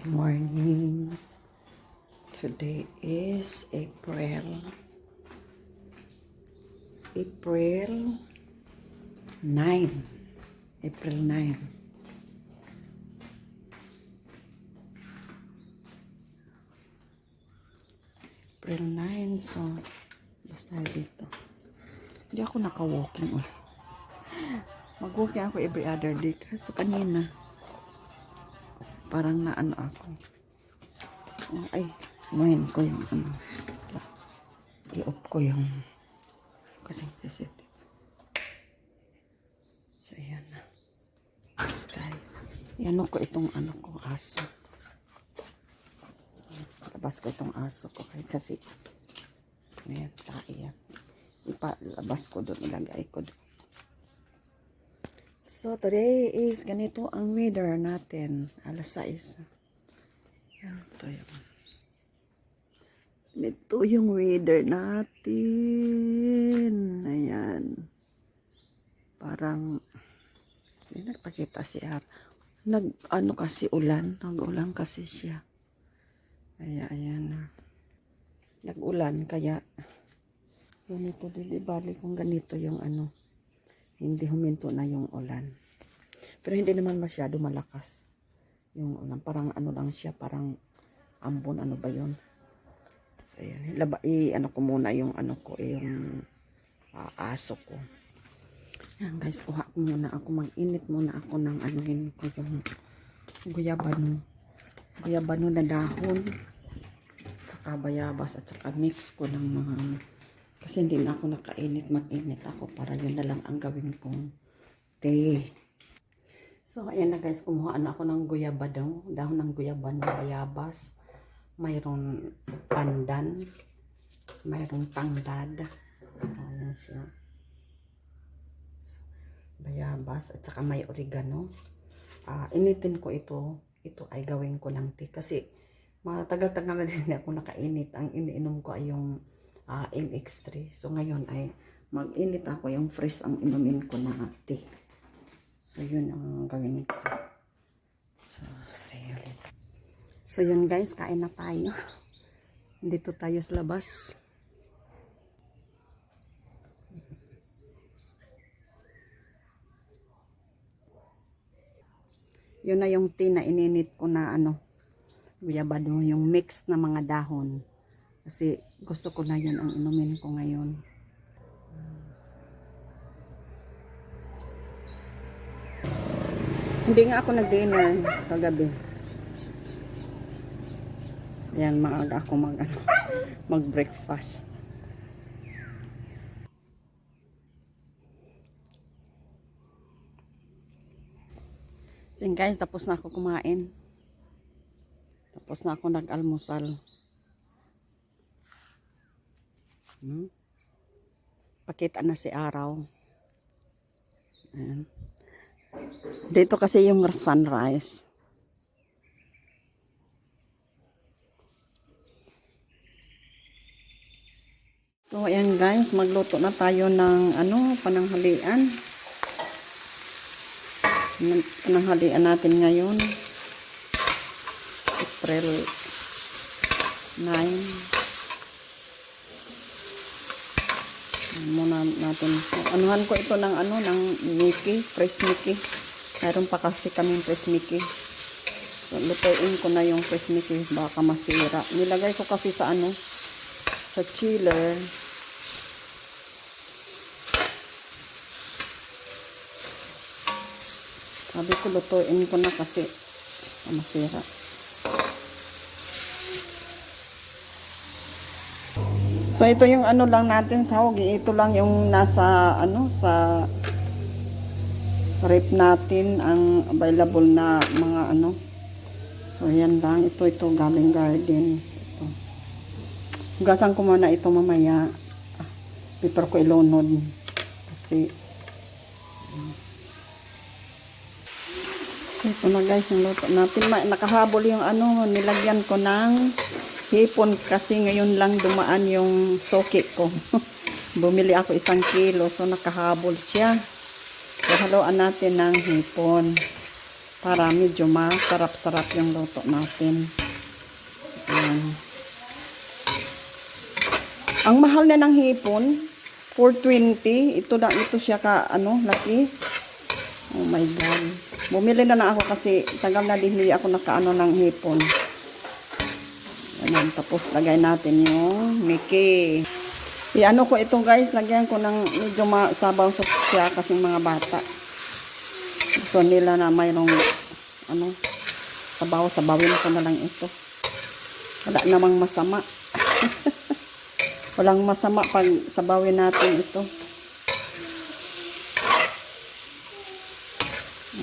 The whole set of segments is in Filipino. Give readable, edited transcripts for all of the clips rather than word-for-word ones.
Morning. Today is April 9. April 9. April 9. So, basta dito. Hindi ako naka-walking. Mag-walking ako every other day. Kasi kanina, parang naano ako. Ay, inuhin ko yung ano. I-off ko yung kasi sensitive. So, ayan na. Basta, iano ko itong ano ko, aso. Labas ko itong aso ko. Kasi, ayan, yan. Ipalabas ko doon, ilagay ko doon. So, today is ganito ang weather natin. Alas 6. Ito yung weather natin. Ayan. Parang, nagpakita siya. Ano kasi ulan. Nag-ulan kasi siya. Ayan. Nag-ulan, kaya, ganito, bali kung ganito yung ano. Hindi huminto na yung ulan. Pero hindi naman masyado malakas yung ulan. Parang ano lang siya, parang ambon, ano ba yun? So, ayan. Ano ko muna yung ano ko, yung aso ko. Ayan guys, kuha ko muna ako. Mag-init muna ako ng anuhin ko yung guyabano. Guyabano na dahon. Tsaka bayabas at tsaka mix ko ng mga ano. Kasi hindi na ako nakainit, mag-init ako para yun na lang ang gawin kong tea. So, ayan na guys, kumuha na ako ng guyabano, dahon ng guyabano, bayabas, mayroong pandan, mayroong tangdad, ayan siya, bayabas, at saka may oregano. Initin ko ito ay gawin ko ng tea, kasi matagal-tagal na din ako nakainit. Ang iniinom ko ay yung MX3. So ngayon ay mag-init ako, yung fresh ang inumin ko na tea. So yun ang gawin ko. So see you later. So yun guys, kain na tayo. Dito tayo sa labas. Yun na yung tea na ininit ko na ano, guyabano, yung mix na mga dahon. Kasi gusto ko na yun ang inumin ko ngayon. Hindi nga ako nag-dinner kagabi. Ayan, maaga ako mag-breakfast. So guys, tapos na ako kumain. Tapos na ako nag-almusal. Pakita na si araw. Ayan. Dito kasi yung sunrise. So ayan guys, magluto na tayo ng ano, pananghalian. Pananghalian natin ngayon. April 9. Muna natin. Anuhan ko ito ng ano, ng Mickey, fresh Mickey. Mayroon pa kasi kaming fresh Mickey. So, lutuin ko na yung fresh Mickey, baka masira. Nilagay ko kasi sa ano, sa chiller. Sabi ko lutuin ko na kasi masira. So ito yung ano lang natin sa hogi, ito lang yung nasa ano sa rep natin ang available na mga ano. So yan lang, ito galing garden. Ito. Hugasan ko muna ito mamaya. Paper ko ilunod kasi so ito na guys yung luto natin. Nakahabol yung ano, nilagyan ko ng hipon kasi ngayon lang dumaan yung soki ko. Bumili ako 1 kilo, so nakahabol siya. So haluan natin ng hipon. para medyo masarap-sarap yung luto natin. Ayan. Ang mahal na ng hipon, 420. Ito siya ka, laki. Oh my God. Bumili na ako kasi tagal na din ako nakaano ng hipon. Ayan, tapos lagay natin yung Mickey. I-ano ko ito guys, lagyan ko ng medyo masabaw sa siya kasing mga bata. Gusto nila na mayroong sabawin ko na lang ito. Wala namang masama. Walang masama pag sabawin natin ito.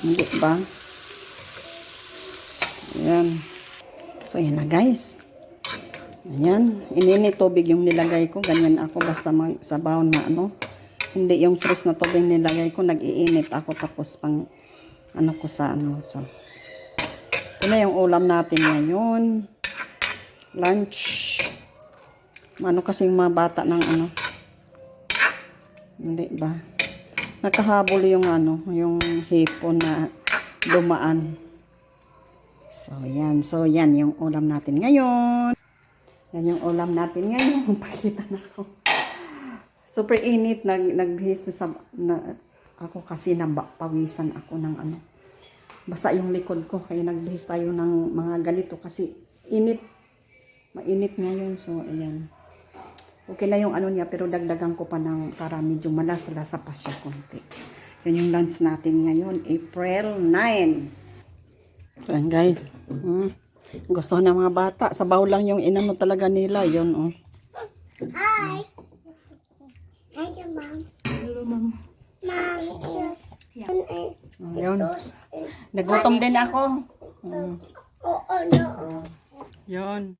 Hindi ba? Ayan. So, yan na guys. Ayan. Ininit tubig yung nilagay ko. Ganyan ako basta sabaw na Hindi yung fresh na tubig nilagay ko. Nag-iinit ako tapos pang ko sa So, ito na yung ulam natin ngayon. Lunch. Kasing mga bata ng Hindi ba? Nakahabol yung yung hipon na dumaan. So, yan. So, yan yung ulam natin ngayon. Yan yung ulam natin ngayon. Pakita na ako. Super init. Nagbihis na ako kasi pawisan ako ng basa yung likod ko. Kaya nagbihis tayo ng mga ganito kasi init. Mainit ngayon. So, ayan. Okay na yung niya, pero dagdagan ko pa para medyo malasa-lasa pa siya konti. Yan yung lunch natin ngayon, April 9. So, yan guys. Gusto ng mga bata. Sabaw lang yung talaga nila. Yun, Hi! Hi, Mom. Hello, Mom. Mom, just... Yun. Nagutom din ako. Oh, no. Yun.